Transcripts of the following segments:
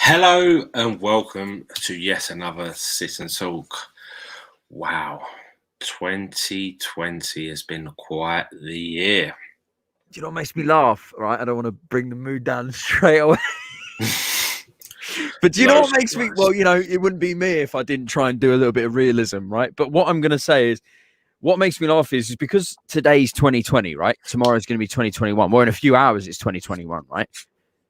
Hello and welcome to yet another Sit and Talk. Wow, 2020 has been quite the year. Do you know what makes me laugh? Right, I don't want to bring the mood down straight away. But do you know what makes me? Well, it wouldn't be me if I didn't try and do a little bit of realism, right? But what I'm going to say is, what makes me laugh is because today's 2020, right? Tomorrow's going to be 2021. Well, in a few hours, it's 2021, right?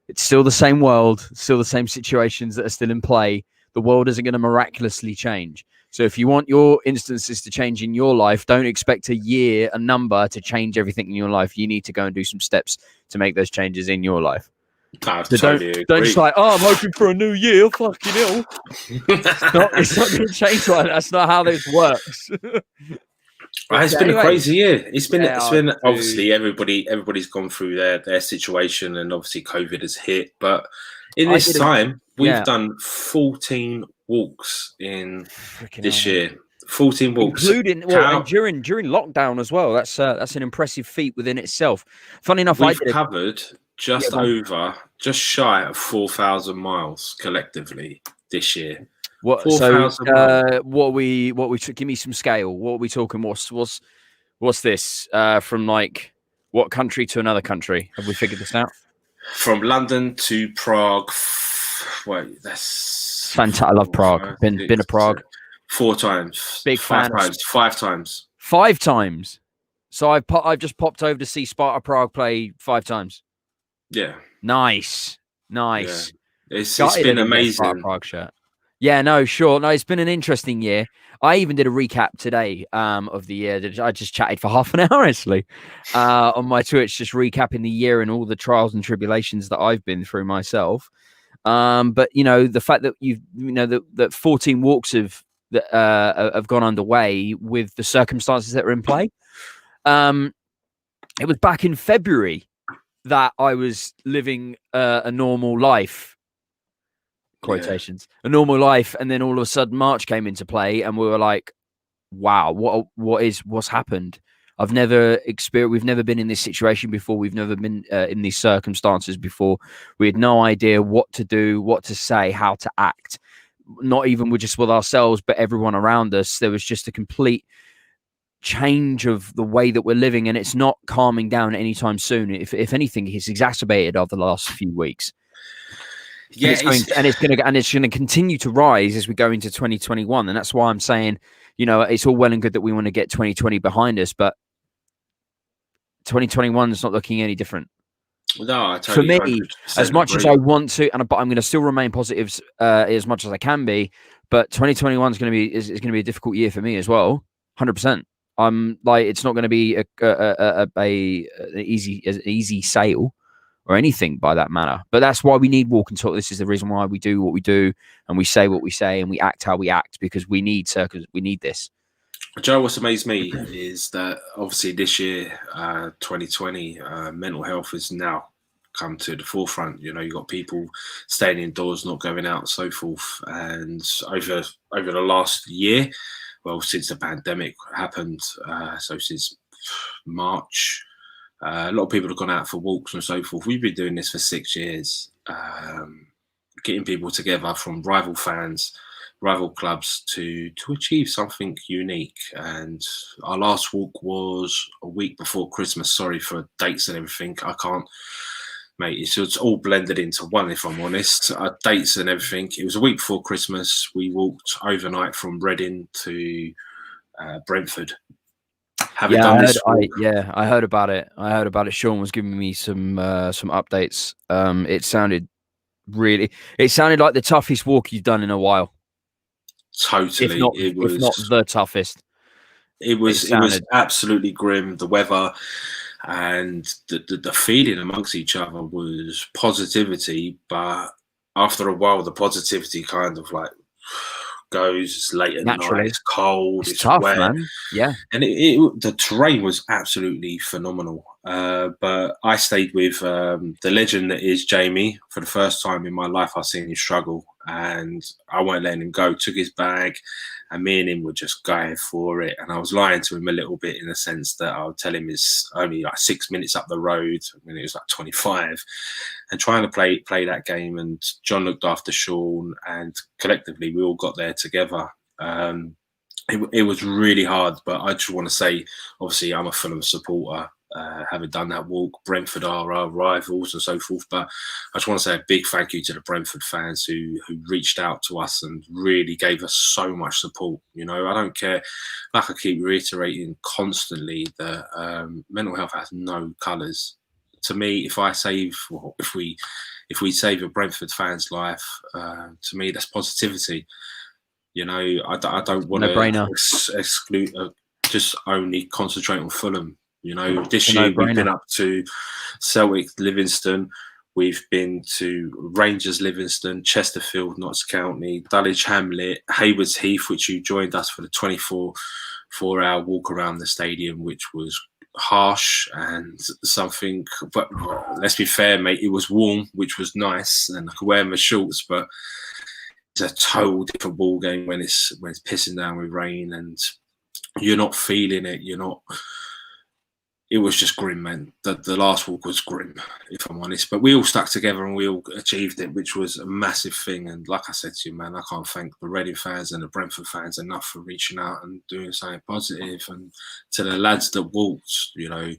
It's still the same world, still the same situations that are still in play. The world isn't going to miraculously change. So if you want your instances to change in your life, don't expect a number to change everything in your life. You need to go and do some steps to make those changes in your life. I totally agree. Don't just like, I'm hoping for a new year. Fucking hell. It's not going to change like that. That's not how this works. It's been a crazy year. It's been obviously everybody's gone through their situation, and obviously COVID has hit. But in this time, we've done 14 walks in this year. 14 walks, including and during lockdown as well. That's an impressive feat within itself. Funny enough, we've covered just shy of 4,000 miles collectively this year. What we give me some scale. What are we talking? What's this? From like what country to another country? Have we figured this out? From London to Prague. Wait, that's fantastic. I love Prague. Been to Prague 4 times. Big fan. 5 times. 5 times. So I've just popped over to see Sparta Prague play 5 times. Yeah. Nice. Yeah. It's been amazing. Sparta Prague shirt. Yeah, no, sure. No, it's been an interesting year. I even did a recap today of the year. I just chatted for half an hour, actually, on my Twitch, just recapping the year and all the trials and tribulations that I've been through myself. But, the fact that that 14 walks have gone underway with the circumstances that are in play. It was back in February that I was living a normal life. Quotations, a normal life, and then all of a sudden March came into play, and we were like, "Wow, what's happened?" We've never been in this situation before. We've never been in these circumstances before. We had no idea what to do, what to say, how to act. Not even with ourselves, but everyone around us. There was just a complete change of the way that we're living, and it's not calming down anytime soon. If anything, it's exacerbated over the last few weeks. Yeah, it's going to continue to rise as we go into 2021, and that's why I'm saying, it's all well and good that we want to get 2020 behind us, but 2021 is not looking any different. No, for me, as much as I want to, but I'm going to still remain positive as much as I can be. But 2021 is going to be a difficult year for me as well, 100%. I'm like, it's not going to be an easy sail or anything by that manner. But that's why we need Walk and Talk. This is the reason why we do what we do, and we say what we say, and we act how we act, because we need this. Joe, what's amazed me is that obviously this year, 2020, mental health has now come to the forefront. You've got people staying indoors, not going out, and so forth. And over the last year, well, since the pandemic happened, so since March, a lot of people have gone out for walks and so forth. We've been doing this for 6 years, getting people together from rival fans, rival clubs to achieve something unique. And our last walk was a week before Christmas. Sorry for dates and everything. I can't, mate. It's all blended into one, if I'm honest. Dates and everything. It was a week before Christmas. We walked overnight from Reading to Brentford. I heard about it. Sean was giving me some updates. It sounded like the toughest walk you've done in a while. Totally, if not the toughest. It was absolutely grim. The weather and the feeling amongst each other was positivity, but after a while, the positivity kind of like goes. It's late at night, it's cold, it's tough, wet, man. Yeah, and the terrain was absolutely phenomenal. But I stayed with the legend that is Jamie. For the first time in my life, I've seen him struggle, and I won't let him go. Took his bag, and me and him were just going for it. And I was lying to him a little bit in the sense that I would tell him it's only like 6 minutes up the road when it was like 25, and trying to play that game. And John looked after Sean, and collectively we all got there together. It was really hard, but I just want to say, obviously, I'm a Fulham supporter. Having done that walk, Brentford are our rivals and so forth. But I just want to say a big thank you to the Brentford fans who reached out to us and really gave us so much support. You know, I don't care, like I keep reiterating constantly, that mental health has no colours. To me, if we save a Brentford fan's life, to me that's positivity. You know, I don't want to exclude, just only concentrate on Fulham. You know, this year we've been up to Celtic Livingston, we've been to Rangers Livingston, Chesterfield, Notts County, Dulwich Hamlet, Haywards Heath, which you joined us for the 24-hour walk around the stadium, which was harsh and something. But let's be fair, mate, it was warm, which was nice, and I could wear my shorts, but it's a total different ball game when it's pissing down with rain and you're not feeling it. It was just grim, man. The last walk was grim, if I'm honest. But we all stuck together and we all achieved it, which was a massive thing. And like I said to you, man, I can't thank the Reading fans and the Brentford fans enough for reaching out and doing something positive. And to the lads that walked, you know,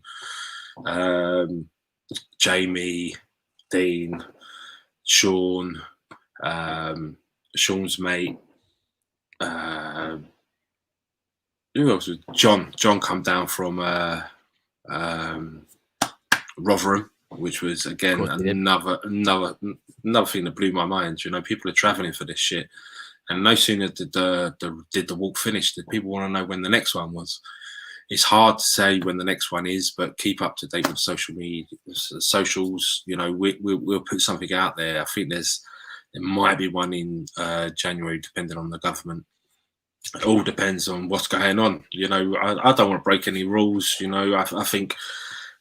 Jamie, Dean, Sean, Sean's mate, who else was John? John come down from Rotherham, which was again another thing that blew my mind. You know, people are travelling for this shit, and no sooner did the walk finish, did people want to know when the next one was. It's hard to say when the next one is, but keep up to date with social media, socials. You know, we'll put something out there. I think there might be one in January, depending on the government. It all depends on what's going on. You know, I don't want to break any rules. You know, I think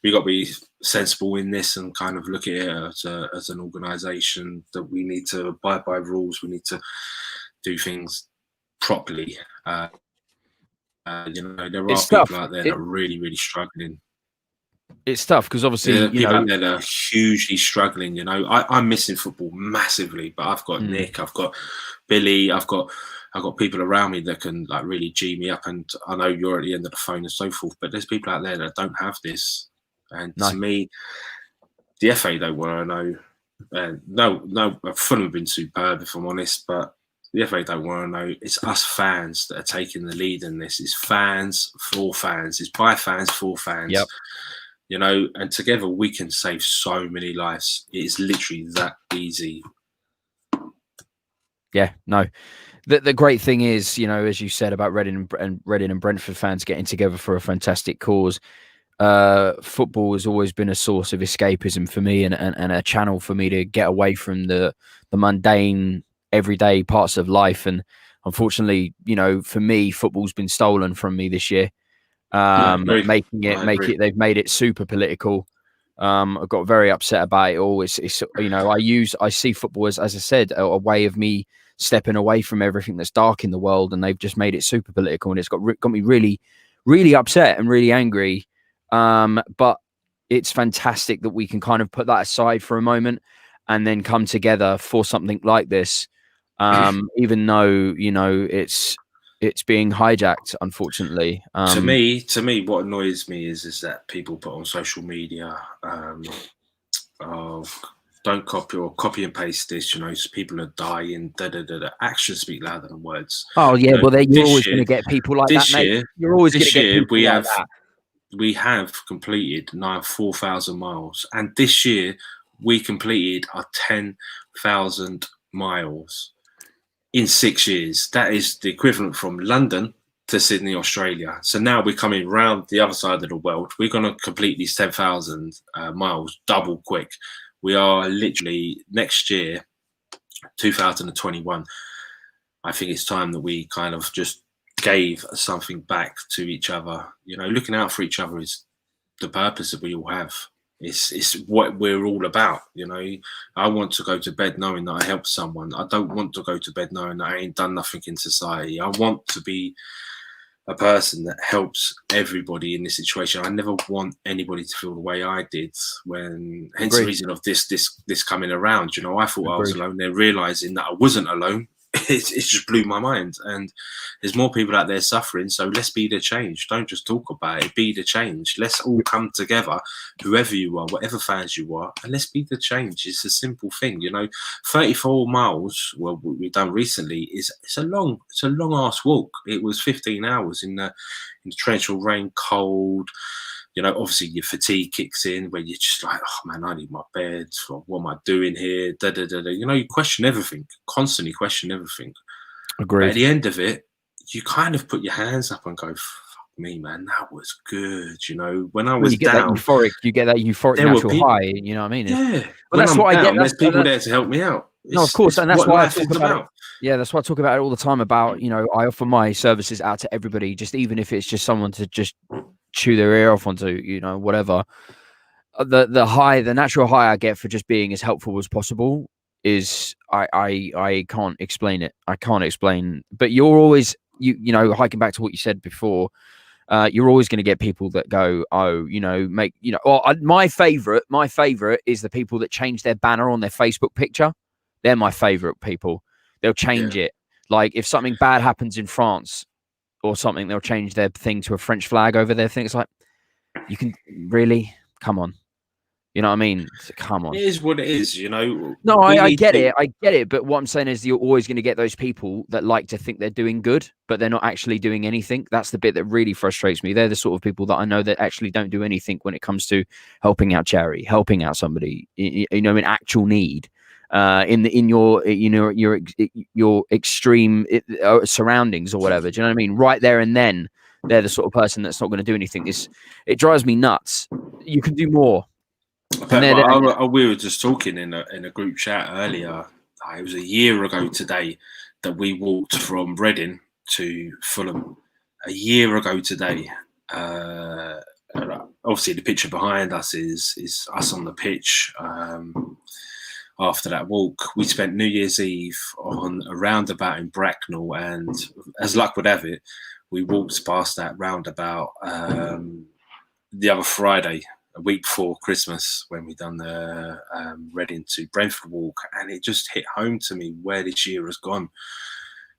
we got to be sensible in this and kind of look at it as an organisation that we need to abide by rules. We need to do things properly. You know, there are people out there that are really, really struggling. It's tough because obviously people out there that are hugely struggling. You know, I'm missing football massively, but I've got Nick, I've got Billy, I've got people around me that can like really G me up, and I know you're at the end of the phone and so forth. But there's people out there that don't have this, and to me, the FA don't want to know. No, Fulham have been superb if I'm honest, but the FA don't want to know. It's us fans that are taking the lead in this. It's fans for fans. It's by fans for fans. Yep. You know, and together we can save so many lives. It is literally that easy. Yeah, no. The great thing is, you know, as you said about Reading and Brentford fans getting together for a fantastic cause. Football has always been a source of escapism for me and a channel for me to get away from the mundane, everyday parts of life. And unfortunately, you know, for me, football's been stolen from me this year. They've made it super political. I got very upset about it all. It's you know, I see football as I said, a way of me stepping away from everything that's dark in the world, and they've just made it super political, and it's got me really, really upset and really angry. But it's fantastic that we can kind of put that aside for a moment and then come together for something like this. Even though, you know, it's being hijacked, unfortunately. To me, what annoys me is that people put on social media of don't copy and paste this. You know, people are dying. Actions speak louder than words. Oh yeah, well, you're always going to get people like that, mate. You're always going to get people like that. We have completed now 4,000 miles, and this year we completed our 10,000 miles. In 6 years. That is the equivalent from London to Sydney, Australia. So now we're coming round the other side of the world. We're going to complete these 10,000 miles double quick. We are literally next year, 2021. I think it's time that we kind of just gave something back to each other. You know, looking out for each other is the purpose that we all have. It's what we're all about, you know. I want to go to bed knowing that I helped someone. I don't want to go to bed knowing that I ain't done nothing in society. I want to be a person that helps everybody in this situation. I never want anybody to feel the way I did when, hence the reason of this coming around. You know, I thought I was alone. Then realizing that I wasn't alone, it just blew my mind. And there's more people out there suffering. So let's be the change. Don't just talk about it. Be the change. Let's all come together, whoever you are, whatever fans you are, and let's be the change. It's a simple thing, you know. 34 miles, well, we've done recently, it's a long ass walk. It was 15 hours in the torrential rain, cold. You know, obviously your fatigue kicks in where you're just like, oh man, I need my bed. What am I doing here? Da, da, da, da. You know, you question everything, constantly question everything. Agreed. But at the end of it, you kind of put your hands up and go, fuck me, man, that was good. You know, when I was down, you get that euphoric natural high. You know what I mean? Yeah. But that's what I get. There's people there to help me out. No, of course, and that's why I talk about it. Yeah, that's why I talk about it all the time. About, you know, I offer my services out to everybody, just even if it's just someone to just chew their ear off onto, you know, whatever. The natural high I get for just being as helpful as possible is I can't explain it. I can't explain. But you're always, you know, hiking back to what you said before, you're always going to get people that go, oh, you know, my favorite is the people that change their banner on their Facebook picture. They're my favorite people. They'll change it. Like if something bad happens in France or something, they'll change their thing to a French flag over their thing. It's like, you can really, come on. You know what I mean? Come on. It is what it is, you know. No, I get it. I get it. But what I'm saying is you're always going to get those people that like to think they're doing good, but they're not actually doing anything. That's the bit that really frustrates me. They're the sort of people that I know that actually don't do anything when it comes to helping out charity, helping out somebody, you know, in actual need. In your, you know, your extreme surroundings or whatever. Do you know what I mean? Right there and then, they're the sort of person that's not going to do anything. It drives me nuts. You can do more. We were just talking in a group chat earlier. It was a year ago today that we walked from Reading to Fulham. A year ago today. Obviously, the picture behind us is us on the pitch. After that walk, we spent New Year's Eve on a roundabout in Bracknell, and as luck would have it, we walked past that roundabout the other Friday, a week before Christmas, when we done the Reading to Brentford walk, and it just hit home to me where this year has gone.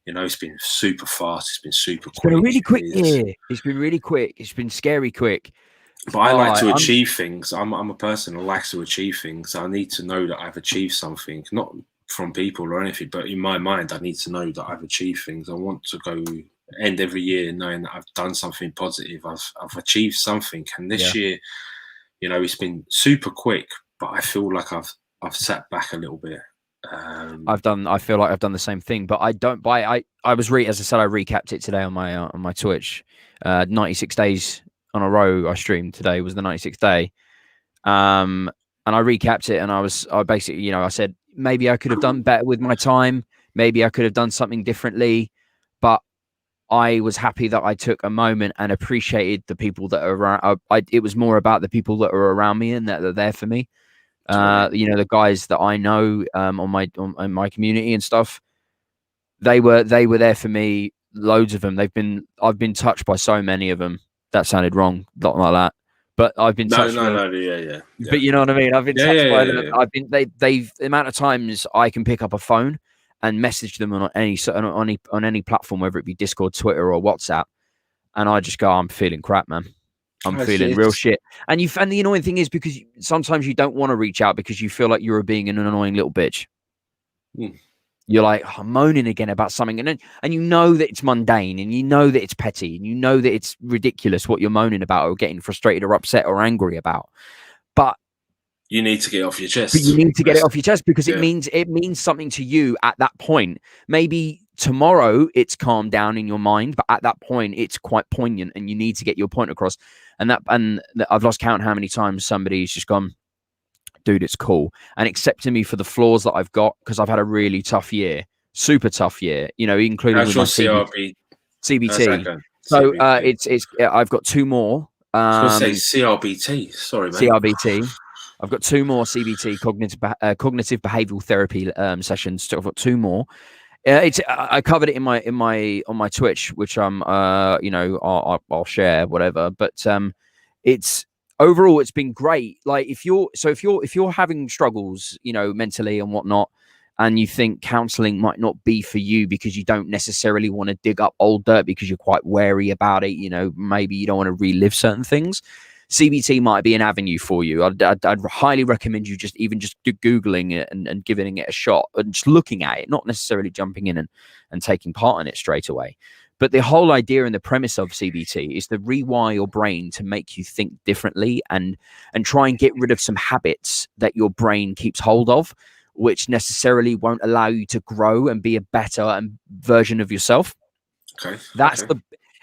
You know, it's been super fast. It's been super quick. It's been a really quick year. It's been really quick. It's been scary quick. But I like to achieve things. I'm a person who likes to achieve things. I need to know that I've achieved something, not from people or anything, but in my mind, I need to know that I've achieved things. I want to go end every year knowing that I've done something positive. I've achieved something. And this year, you know, it's been super quick, but I feel like I've sat back a little bit. I feel like I've done the same thing, but I don't buy. As I said, I recapped it today on my Twitch. 96 days on a row I streamed today was the 96th day. And I recapped it, and I basically, you know, I said maybe I could have done better with my time. Maybe I could have done something differently, but I was happy that I took a moment and appreciated the people that are around. It was more about the people that are around me and that are there for me. You know, the guys that I know on my community and stuff. They were there for me. Loads of them. I've been touched by so many of them. That sounded wrong, not like that. But I've been touched. Yeah. But you know what I mean. I've been touched by them. I've been. The amount of times I can pick up a phone and message them on any platform, whether it be Discord, Twitter, or WhatsApp, and I just go, I'm feeling crap, man. I'm feeling real shit. And the annoying thing is, because sometimes you don't want to reach out because you feel like you're being an annoying little bitch. You're like, I'm moaning again about something, and you know that it's mundane, and you know that it's petty, and you know that it's ridiculous what you're moaning about or getting frustrated or upset or angry about. But you need to get it off your chest. But you need to get it off your chest because it means something to you at that point. Maybe tomorrow it's calmed down in your mind, but at that point it's quite poignant, and you need to get your point across. And I've lost count how many times somebody's just gone, dude, it's cool, and accepting me for the flaws that I've got, because I've had a really tough year, super tough year, you know, including with my CBT. So it's I've got 2 more I was going to say CRBT. Sorry, mate. CRBT. I've got 2 more CBT, cognitive behavioral therapy sessions. So I've got 2 more. I covered it on my Twitch, which I'll share whatever. But it's overall it's been great. Like if you're having struggles, mentally and whatnot, and you think counseling might not be for you because you don't necessarily want to dig up old dirt because you're quite wary about it, maybe you don't want to relive certain things, CBT might be an avenue for you. I'd highly recommend you just Googling it and giving it a shot and just looking at it, not necessarily jumping in and taking part in it straight away. But the whole idea and the premise of CBT is to rewire your brain to make you think differently and try and get rid of some habits that your brain keeps hold of, which necessarily won't allow you to grow and be a better version of yourself. Okay.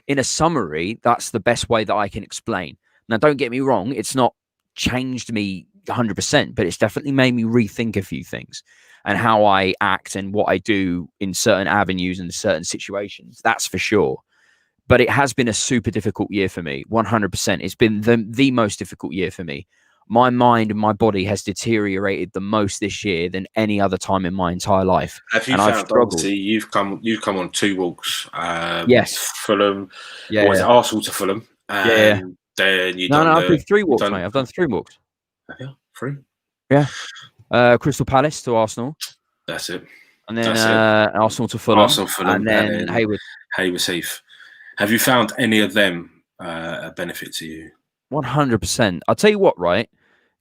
In a summary, that's the best way that I can explain. Now, don't get me wrong, it's not changed me 100%, but it's definitely made me rethink a few things and how I act and what I do in certain avenues and certain situations. That's for sure. But it has been a super difficult year for me, 100%. It's been the most difficult year for me. My mind and my body has deteriorated the most this year than any other time in my entire life. Have you found, obviously, you've come on 2 walks? Yes. Fulham. Yeah. Was it Arsenal to Fulham? Yeah. Then I've done 3 walks, mate. I've done 3 walks. Have you? 3? Yeah. Crystal Palace to Arsenal. That's it. And then Arsenal to Fulham. And then Hayward. Hayward Heath. Have you found any of them a benefit to you? 100%. I'll tell you what, right?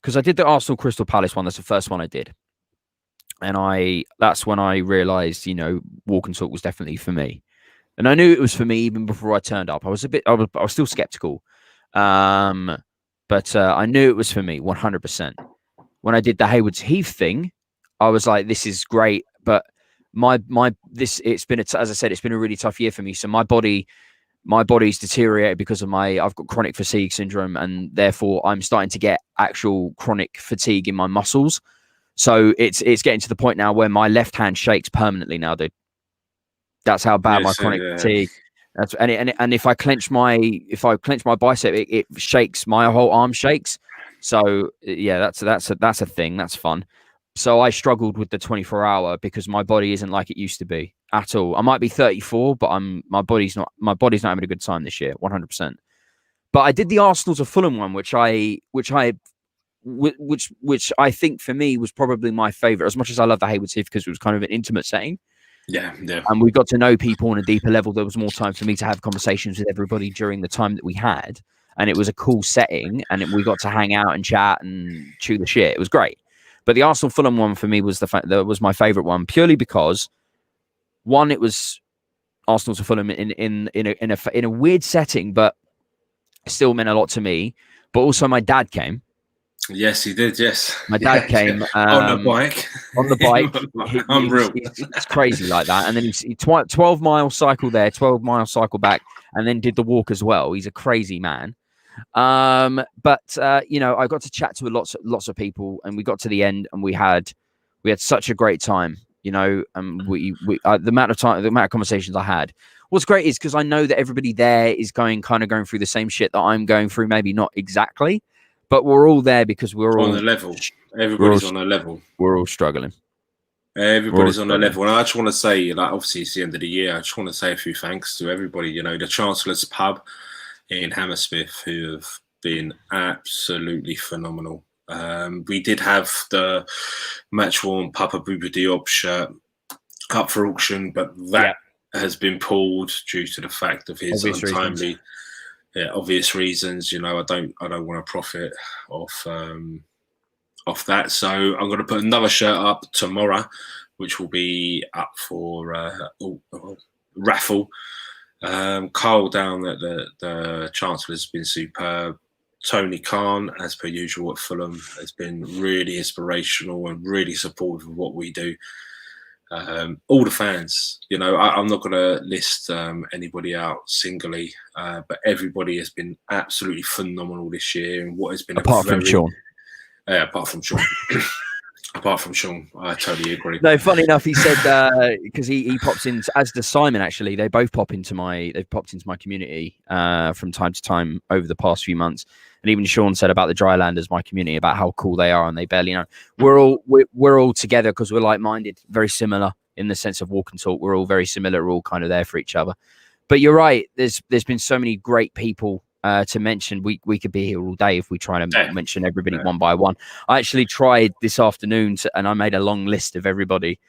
Because I did the Arsenal Crystal Palace one. That's the first one I did. And that's when I realized, walk and talk was definitely for me. And I knew it was for me even before I turned up. I was still skeptical. But I knew it was for me 100%. When I did the Haywards Heath thing, I was like, this is great. But it's been as I said, it's been a really tough year for me. So my body's deteriorated because of I've got chronic fatigue syndrome, and therefore I'm starting to get actual chronic fatigue in my muscles. So it's getting to the point now where my left hand shakes permanently now, dude. That's how bad my chronic fatigue. And if I clench my bicep, it shakes. My whole arm shakes. So yeah, that's a thing. That's fun. So I struggled with the 24-hour because my body isn't like it used to be at all. I might be 34, but my body's not having a good time this year, 100%. But I did the Arsenal to Fulham one, which I think for me was probably my favorite. As much as I love the Hayward Heath because it was kind of an intimate setting. Yeah. And we got to know people on a deeper level. There was more time for me to have conversations with everybody during the time that we had. And it was a cool setting. And we got to hang out and chat and chew the shit. It was great. But the Arsenal Fulham one for me was was my favorite one, purely because, one, it was Arsenal to Fulham in a weird setting, but still meant a lot to me. But also my dad came. Yes, he did. Yes, my dad came on the bike. On the bike, unreal. It's crazy like that. And then he 12-mile cycle there, 12-mile cycle back, and then did the walk as well. He's a crazy man. But I got to chat to lots of people, and we got to the end, and we had such a great time. And the amount of conversations I had. What's great is because I know that everybody there is going through the same shit that I'm going through. Maybe not exactly, but we're all there because we're all on the level. Everybody's on a level. We're all struggling. Everybody's on a level. And I just want to say, obviously it's the end of the year. I just want to say a few thanks to everybody. The Chancellor's Pub in Hammersmith, who have been absolutely phenomenal. We did have the match-worn Papa Bouba Diop shirt up for auction, but that has been pulled due to the fact of his untimely, obvious reasons. I don't want to profit off that. So I'm going to put another shirt up tomorrow, which will be up for raffle. Carl down at the Chancellor has been superb. Tony Khan, as per usual at Fulham, has been really inspirational and really supportive of what we do. All the fans, I'm not going to list anybody out singly, but everybody has been absolutely phenomenal this year. And what has been apart from Sean. Apart from Sean. Apart from Sean, I totally agree. No, funny enough, he said because he pops in, as does Simon. Actually, they've popped into my community from time to time over the past few months. And even Sean said about the Drylanders, my community, about how cool they are, and they barely know. We're all together because we're like minded, very similar in the sense of walk and talk. We're all very similar. We're all kind of there for each other. But you're right. There's been so many great people to mention. We could be here all day if we try to mention everybody one by one. I actually tried this afternoon and I made a long list of everybody,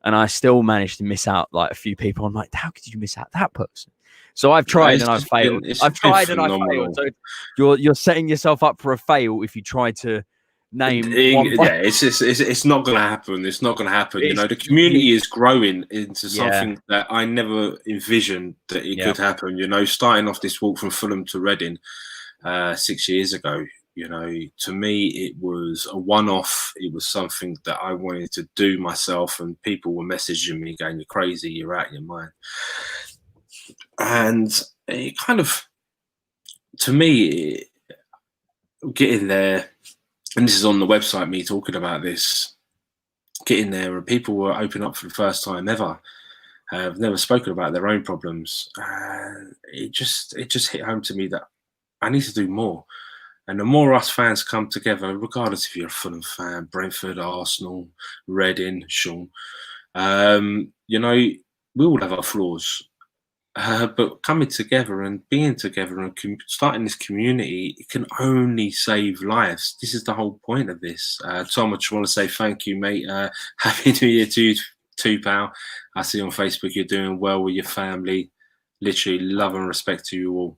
and I still managed to miss out like a few people. I'm like, how could you miss out that person? So I've tried and I've failed. I've tried and I've failed. So you're setting yourself up for a fail if you try to name one. Yeah, it's not going to happen. It's not going to happen. You know, the community is growing into something that I never envisioned that it could happen. You know, starting off this walk from Fulham to Reading 6 years ago, you know, to me it was a one-off. It was something that I wanted to do myself, and people were messaging me going, "You're crazy. You're out of your mind." And it kind of, to me, getting there. And this is on the website, me talking about this, getting there, and people were opening up for the first time ever. Have never spoken about their own problems. It just hit home to me that I need to do more. And the more us fans come together, regardless if you're a Fulham fan, Brentford, Arsenal, Reading, Sean, you know, we all have our flaws. But coming together and being together and starting this community, it can only save lives. This is the whole point of this. Tom, I just want to say thank you, mate. Happy New Year to you, pal. I see on Facebook you're doing well with your family. Literally love and respect to you all.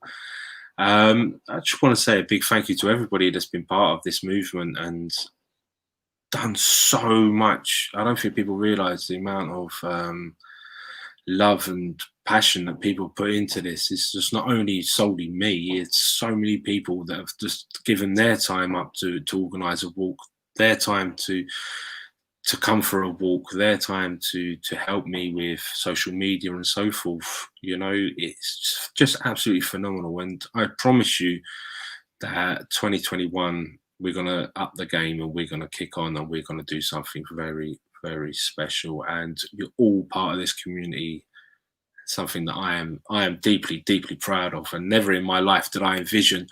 I just want to say a big thank you to everybody that's been part of this movement and done so much. I don't think people realise the amount of love and passion that people put into this. It's just not only solely me, it's so many people that have just given their time up to organise a walk, their time to come for a walk, their time to help me with social media and so forth. You know, it's just absolutely phenomenal. And I promise you that 2021, we're going to up the game and we're going to kick on and we're going to do something very, very special. And you're all part of this community, something that I am deeply, deeply proud of. And never in my life did I envision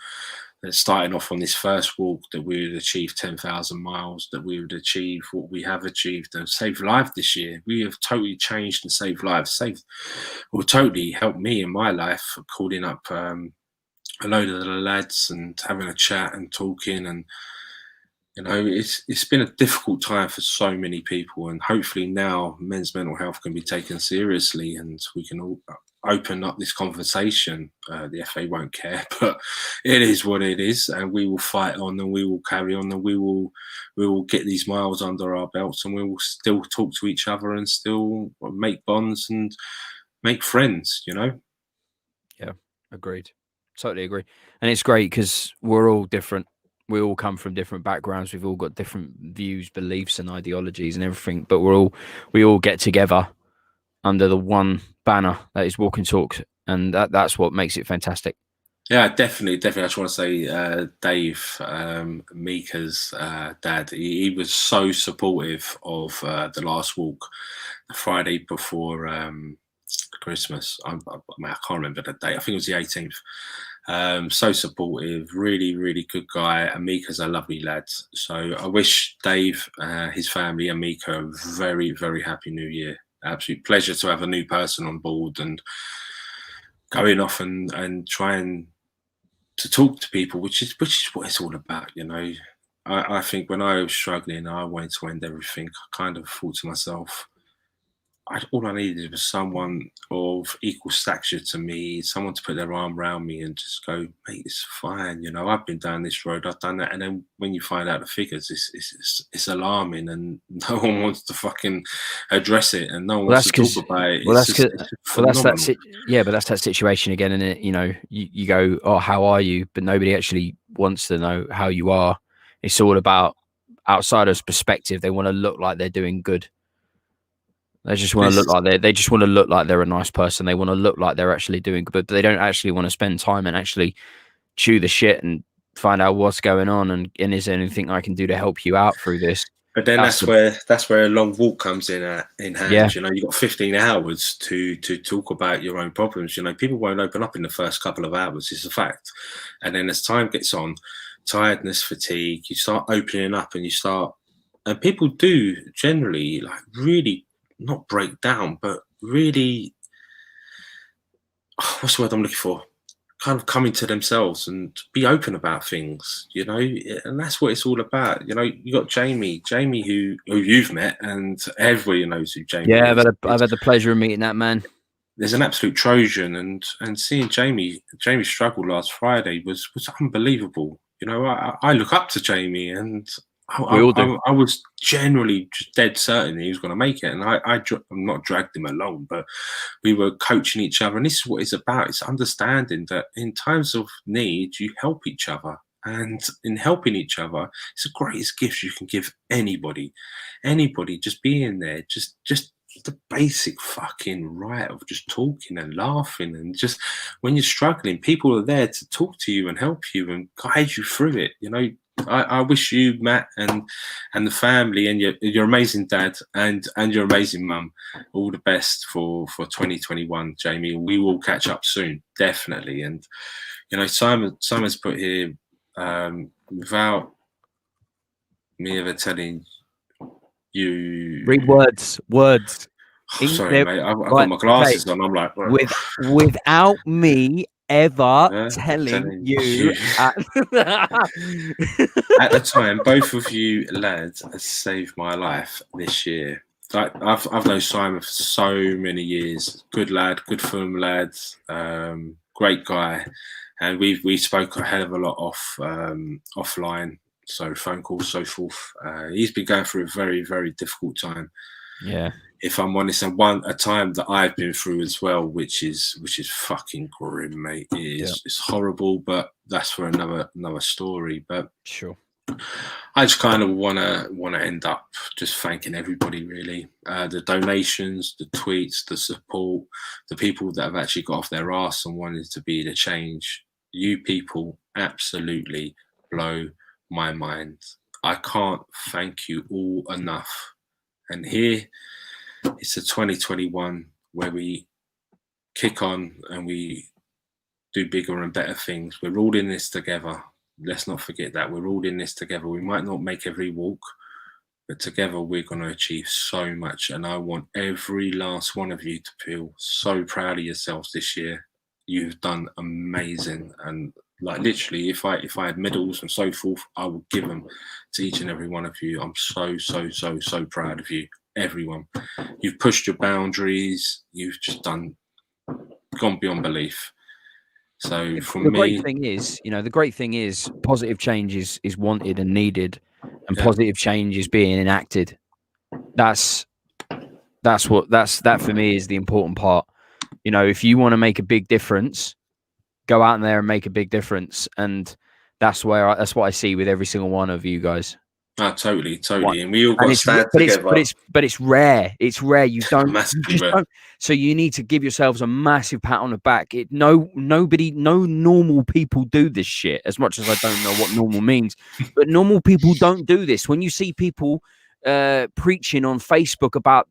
that starting off on this first walk that we would achieve 10,000 miles, that we would achieve what we have achieved and save lives this year. We have totally changed and saved lives. Totally helped me in my life, calling up a load of the lads and having a chat and talking. And you know, it's been a difficult time for so many people, and hopefully now men's mental health can be taken seriously and we can all open up this conversation. The FA won't care, but it is what it is, and we will fight on and we will carry on and we will get these miles under our belts and we will still talk to each other and still make bonds and make friends, you know? Yeah, agreed. Totally agree. And it's great because we're all different. We all come from different backgrounds. We've all got different views, beliefs, and ideologies and everything. But we all get together under the one banner that is Walk and Talk, and that's what makes it fantastic. Yeah, definitely. I just want to say, Dave, Mika's dad, he was so supportive of the last walk, the Friday before Christmas. I can't remember the date. I think it was the 18th. So supportive, really, really good guy. And Mika's a lovely lad. So I wish Dave, his family, and Mika a very, very happy New Year. Absolute pleasure to have a new person on board and going off and trying to talk to people, which is what it's all about, you know. I think when I was struggling, I wanted to end everything. I kind of thought to myself, all I needed was someone of equal stature to me, someone to put their arm around me and just go, mate, it's fine. You know, I've been down this road, I've done that. And then when you find out the figures, it's alarming, and no one wants to fucking address it, and no one wants to talk about it. But that's that situation again, and you know, you go, oh, how are you? But nobody actually wants to know how you are. It's all about outsiders' perspective. They want to look like they're doing good. They just want to look like they just want to look like they're a nice person. They want to look like they're actually doing good, but they don't actually want to spend time and actually chew the shit and find out what's going on and is there anything I can do to help you out through this? But then that's where a long walk comes in hand. Yeah. You know, you've got 15 hours to talk about your own problems. You know, people won't open up in the first couple of hours. It's a fact. And then as time gets on, tiredness, fatigue, you start opening up, and people do generally like really not break down, but really, what's the word I'm looking for? Kind of coming to themselves and be open about things, you know, and that's what it's all about. You know, you got Jamie who you've met, and everybody knows who Jamie is. I've had the pleasure of meeting that man. There's an absolute Trojan, and seeing Jamie struggle last Friday was unbelievable. You know, I look up to Jamie, and I was generally just dead certain he was going to make it, and I'm not dragged him along, but we were coaching each other, and this is what it's about. It's understanding that in times of need, you help each other, and in helping each other, it's the greatest gift you can give anybody. Just being there, just the basic fucking right of just talking and laughing, and just when you're struggling, people are there to talk to you and help you and guide you through it. You know, I wish you, Matt, and the family, and your amazing dad and your amazing mum, all the best for 2021, Jamie. We will catch up soon, definitely. And you know, Simon's put here, without me ever telling you, read words. Oh, sorry, mate. I've got my glasses on. I'm like, without me ever telling you. At the time, both of you lads have saved my life this year. Like, I've known Simon for so many years. Good lad, good film lad, great guy, and we spoke a hell of a lot offline, so phone calls, so forth. He's been going through a very, very difficult time. Yeah. If I'm honest, and a time that I've been through as well, which is fucking grim, mate. It's horrible, but that's for another story. But sure, I just kind of want to end up just thanking everybody, really. The donations, the tweets, the support, the people that have actually got off their arse and wanted to be the change. You people absolutely blow my mind. I can't thank you all enough. And here, it's a 2021 where we kick on and we do bigger and better things. We're all in this together. Let's not forget that. We're all in this together. We might not make every walk, but together we're going to achieve so much. And I want every last one of you to feel so proud of yourselves this year. You've done amazing. And like literally, if I had medals and so forth, I would give them to each and every one of you. I'm so proud of you. Everyone, you've pushed your boundaries. You've just gone beyond belief. So for the great thing is, positive change is wanted and needed, and positive change is being enacted. That for me is the important part. You know, if you want to make a big difference, go out there and make a big difference, and that's what I see with every single one of you guys. Oh, totally. And we all got to stand together. But it's rare. It's rare. You don't. Massively rare. Don't. So you need to give yourselves a massive pat on the back. No normal people do this shit. As much as I don't know what normal means, but normal people don't do this. When you see people preaching on Facebook about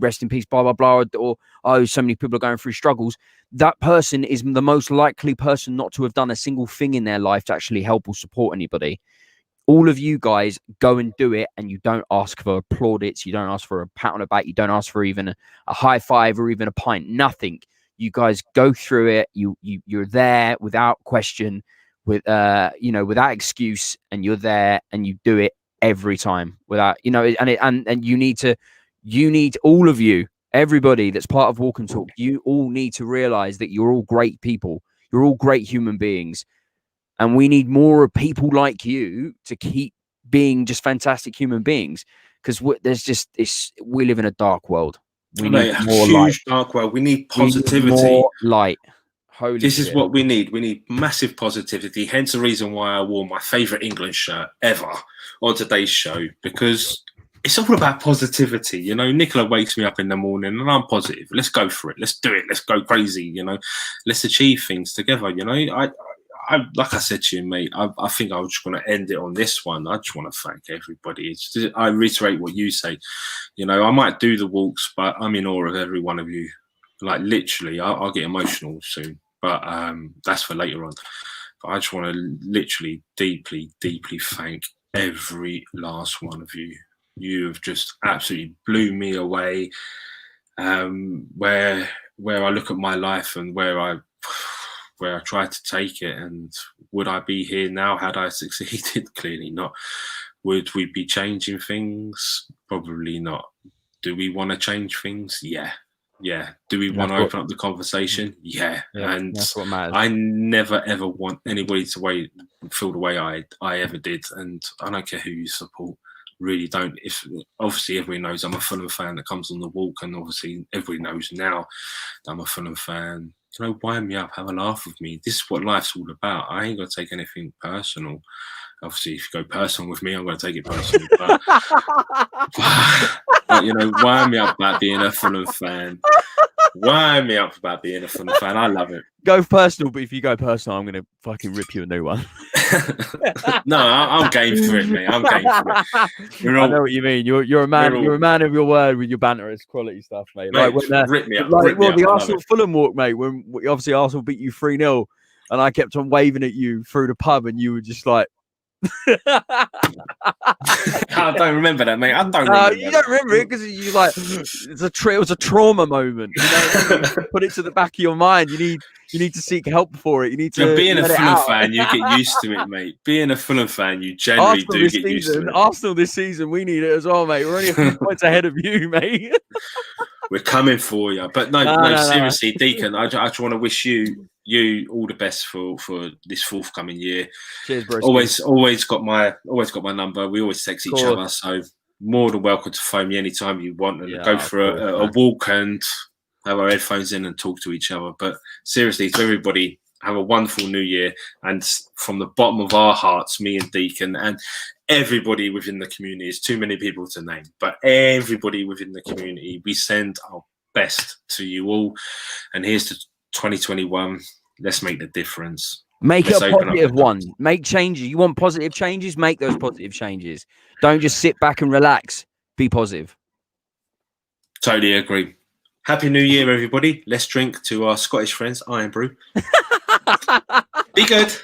rest in peace, blah blah blah, or so many people are going through struggles, that person is the most likely person not to have done a single thing in their life to actually help or support anybody. All of you guys go and do it, and you don't ask for plaudits, you don't ask for a pat on the back, you don't ask for even a high five or even a pint, nothing. You guys go through it. You're there without question, without excuse, and you're there and you do it every time without, and you need all of you, everybody that's part of Walk and Talk, you all need to realize that you're all great people. You're all great human beings. And we need more people like you to keep being just fantastic human beings. Because we live in a dark world. We need more light. Dark world. We need positivity. We need more light. Holy this shit. Is what we need. We need massive positivity. Hence the reason why I wore my favorite England shirt ever on today's show, because it's all about positivity. You know, Nicola wakes me up in the morning and I'm positive. Let's go for it. Let's do it. Let's go crazy. You know, let's achieve things together. You know, like I said to you, mate, I think I was just going to end it on this one. I just want to thank everybody. I reiterate what you say. You know, I might do the walks, but I'm in awe of every one of you. Like literally, I'll get emotional soon, but that's for later on. But I just want to literally deeply, deeply thank every last one of you. You have just absolutely blew me away. Where I look at my life and where I try to take it, and would I be here now had I succeeded? Clearly not. Would we be changing things? Probably not. Do we want to change things? Yeah. Do we want to open up the conversation? Yeah. And that's what matters. I never ever want anybody to feel the way I ever did, and I don't care who you support. Really don't. If obviously everybody knows I'm a Fulham fan that comes on the walk, and obviously everybody knows now that I'm a Fulham fan. You know, wind me up, have a laugh with me. This is what life's all about. I ain't gonna take anything personal. Obviously, if you go personal with me, I'm gonna take it personal. But you know, wind me up about being a Fulham fan. Wind me up about being a Fulham fan. I love it. Go personal, but if you go personal, I'm gonna fucking rip you a new one. No, I'm game for it, mate. I'm game for it. I know what you mean. You're a man. You're a man of your word with your banter. It's quality stuff, mate. Like when, rip me up. Like the Arsenal Fulham walk, mate. When obviously Arsenal beat you 3-0, and I kept on waving at you through the pub, and you were just like. I don't remember that, mate. I don't remember. You don't remember it because you like it was a trauma moment. You know, put it to the back of your mind. You need to seek help for it. You need to. Being a Fulham fan, you get used to it, mate. Being a Fulham fan, you generally do get used to it. Arsenal this season, we need it as well, mate. We're only a few points ahead of you, mate. We're coming for you, but no, seriously, Deacon. I just want to wish you all the best for this forthcoming year. Cheers, bro. Always got my number. We always text each other, so more than welcome to phone me anytime you want and go for a walk and have our headphones in and talk to each other. But seriously, to everybody, have a wonderful new year. And from the bottom of our hearts, me and Deacon and everybody within the community, is too many people to name, but everybody within the community, we send our best to you all. And here's to 2021. Let's make the difference. Make it a positive one. Make changes. You want positive changes? Make those positive changes. Don't just sit back and relax. Be positive. Totally agree. Happy New Year, everybody. Let's drink to our Scottish friends, Iron Brew. Be good.